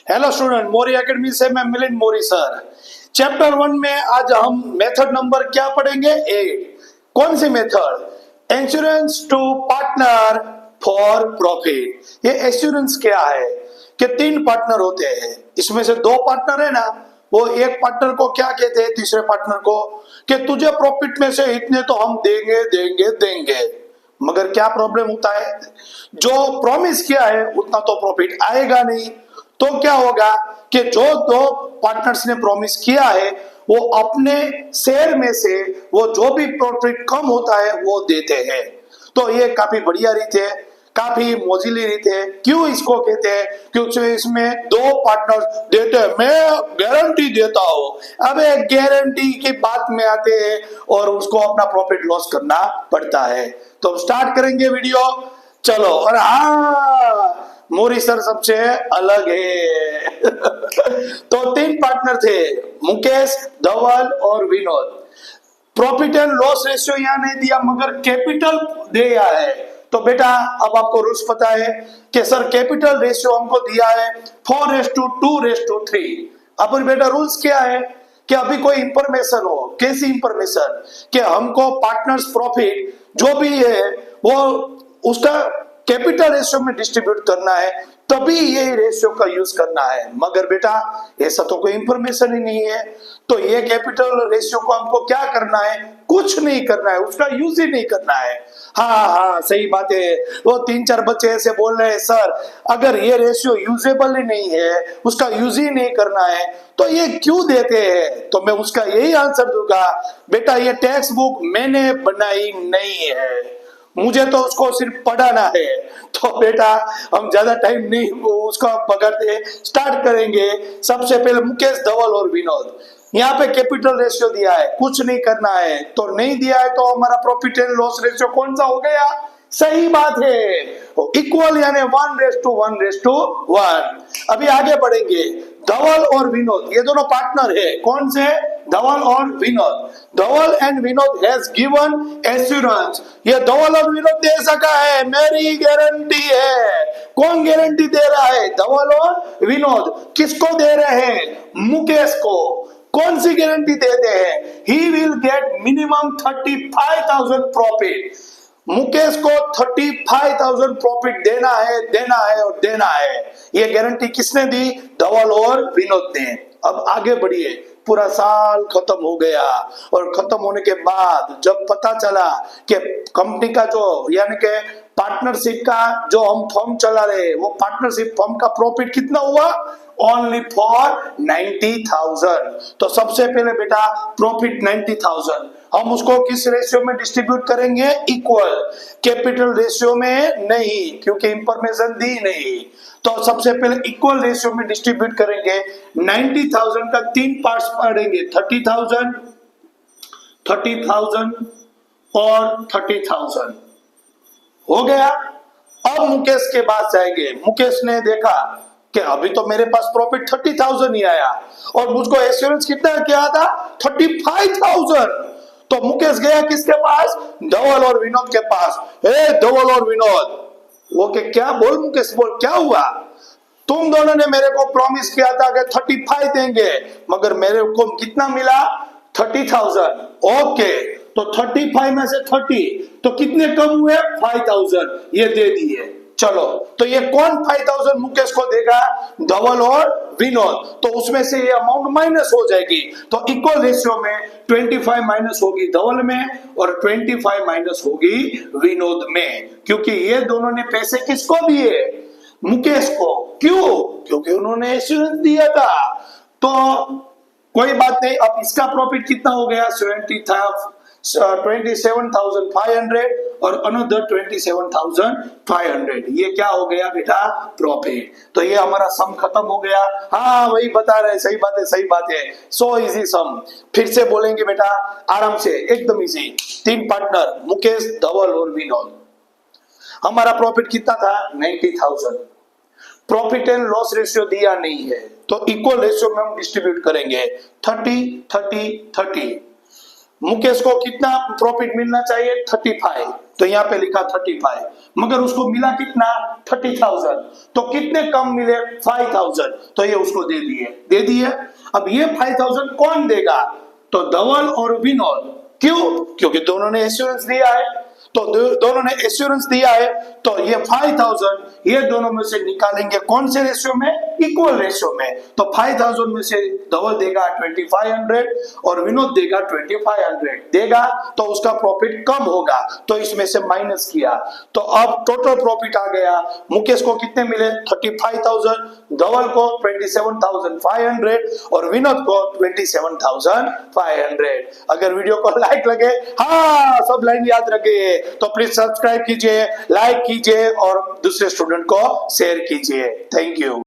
Hello student, मोरी academy से मैं मिलिंद मोरी sir. Chapter 1 में आज हम मेथड नंबर क्या पढ़ेंगे? 8। कौन सी method? Insurance to partner for profit. ये एश्योरेंस क्या है कि 3 पार्टनर होते हैं, इसमें से 2 पार्टनर है ना, वो एक पार्टनर को क्या कहते हैं, तीसरे पार्टनर को, कि तुझे प्रॉफिट में से इतने तो हम देंगे देंगे देंगे। मगर क्या प्रॉब्लम होता है, जो प्रॉमिस किया है उतना तो प्रॉफिट आएगा नहीं। तो क्या होगा कि जो 2 पार्टनर्स ने प्रॉमिस किया है वो अपने शेयर में से वो जो भी प्रॉफिट कम होता है वो देते हैं। तो ये काफी बढ़िया रीत है, काफी मोजिली रीत है। क्यों इसको कहते हैं? क्योंकि इसमें 2 पार्टनर्स देते हैं, मैं गारंटी देता हूं। अब एक गारंटी की बात में आते हैं और उसको अपना प्रॉफिट लॉस करना पड़ता है। तो स्टार्ट करेंगे वीडियो, चलो। और हाँ, मोरी सर सबसे अलग है। तो 3 पार्टनर थे, मुकेश, धवल और Vinod. Profit and loss ratio यहाँ नहीं दिया मगर कैपिटल दिया है। तो बेटा अब आपको रूल्स पता है कि सर कैपिटल रेशियो हमको दिया है 4:2:3। अब बेटा रूल्स क्या है कि अभी कोई इंफॉर्मेशन हो, कैसी इंफॉर्मेशन कि हमको पार्टनर्स प्रॉफिट जो भी है वो उसका कैपिटल रेशियो में डिस्ट्रीब्यूट करना है, तभी ये रेशियो का यूज करना है। मगर बेटा ऐसा तो कोई इंफॉर्मेशन ही नहीं है, तो ये कैपिटल रेशियो को हमको क्या करना है? कुछ नहीं करना है, उसका यूज ही नहीं करना है। हाँ, सही बात है। वो 3-4 बच्चे ऐसे बोल रहे हैं सर अगर ये रेशियो यूजेबल ही नहीं है, उसका यूज ही नहीं करना है, तो ये क्यों देते हैं? तो मैं उसका यही आंसर दूंगा, बेटा ये टेक्स्ट बुक मैंने बनाई नहीं है, मुझे तो उसको सिर्फ पढ़ाना है। तो बेटा हम ज्यादा टाइम नहीं उसका पकड़ते, स्टार्ट करेंगे। सबसे पहले मुकेश, धवल और विनोद। यहाँ पे कैपिटल रेशियो दिया है, कुछ नहीं करना है, तो नहीं दिया है तो हमारा प्रॉफिट एंड लॉस रेशियो कौन सा हो गया? सही बात है, इक्वल यानी 1:1:1। अभी आगे बढ़ेंगे। धवल और विनोद ये दोनों पार्टनर है, कौन से? धवल और Vinod. Dhaval and Vinod has given assurance. ये धवल और विनोद दे सका है, मेरी गारंटी है। कौन गारंटी दे रहा है? धवल और विनोद। किसको दे रहे हैं? मुकेश को। कौन सी गारंटी देते हैं? He will get minimum 35,000 profit. Mukesh को 35,000 प्रॉफिट देना है, देना है और देना है। ये गारंटी किसने दी? धवल और विनोद ने। अब आगे बढ़िए। पूरा साल खत्म हो गया और खत्म होने के बाद जब पता चला कि कंपनी का जो यानी कि पार्टनरशिप का जो हम फर्म चला रहे, वो पार्टनरशिप फर्म का प्रॉफिट कितना हुआ? Only for 90,000। तो सबसे पहले बेटा प्रॉफिट 90,000 हम उसको किस रेशियो में डिस्ट्रीब्यूट करेंगे? इक्वल। कैपिटल रेशियो में नहीं, क्योंकि इंफॉर्मेशन दी नहीं। तो सबसे पहले इक्वल रेशियो में डिस्ट्रीब्यूट करेंगे। 90,000 का 3 पार्ट्स पढ़ेंगे, 30,000, 30,000 और 30,000 हो गया। अब मुकेश के पास जाएंगे। मुकेश ने देखा कि अभी तो मेरे पास प्रॉफिट 30,000 ही आया और मुझको एश्योरेंस कितना क्या था? 35,000। तो मुकेश गया किसके पास? धवल और विनोद के पास। हे धवल और विनोद, वो के क्या बोल? मुकेश बोल, क्या हुआ? तुम दोनों ने मेरे को प्रॉमिस किया था कि 35 देंगे, मगर मेरे को कितना मिला? 30,000। ओके, तो 35 में से 30 तो कितने कम हुए? 5,000 ये दे दिए। चलो, तो ये कौन 5,000 मुकेश को देगा? धवल और विनोद। तो उसमें से ये अमाउंट माइनस हो जाएगी। तो इक्वल रेशियो में 25 माइनस होगी धवल में और 25 माइनस होगी विनोद में, क्योंकि ये दोनों ने पैसे किसको दिए? मुकेश को। क्यों? क्योंकि उन्होंने एश्योरेंस दिया था। तो कोई बात नहीं। अब इसका प्रॉफिट कितना हो गया? 27,500 और अनदर 27,500। ये क्या हो गया बेटा? प्रॉफिट। तो ये हमारा सम खत्म हो गया। हाँ, वही बता रहे, सही बात है, सही बात है। सो इजी सम। फिर से बोलेंगे बेटा आराम से, एकदम इजी। 3 पार्टनर मुकेश, धवल और विनोद। हमारा प्रॉफिट कितना था? 90,000। प्रॉफिट एंड लॉस रेशियो दिया नहीं है, तो इक्वल रेशियो में हम डिस्ट्रीब्यूट करेंगे 30-30-30। मुकेश को कितना प्रॉफिट मिलना चाहिए? 35। तो यहाँ पे लिखा 35, मगर उसको मिला कितना 30,000, तो कितने कम मिले 5,000, तो ये उसको दे दिए। अब ये 5,000 कौन देगा, तो धवल और विनोद। क्यों, क्योंकि दोनों ने एश्योरेंस दिया है, तो दोनों ने एश्योरेंस दिया है, तो ये 5,000 ये दोनों में से निकालेंगे कौन से रेशियो में, इक्वल रेशियो में। तो 5,000 में से धवल देगा 2,500 और विनोद देगा 2,500 देगा, तो उसका प्रॉफिट कम होगा, तो इसमें से माइनस किया, तो अब टोटल प्रॉफिट आ गया। मुकेश को कितने मिले 35,000, धवल को 27,500 और विनोद को 27,500। अगर वीडियो को लाइक लगे, हाँ सब लाइन याद रखे, तो प्लीज सब्सक्राइब कीजिए, लाइक कीजिए और दूसरे स्टूडेंट को शेयर कीजिए। Thank you.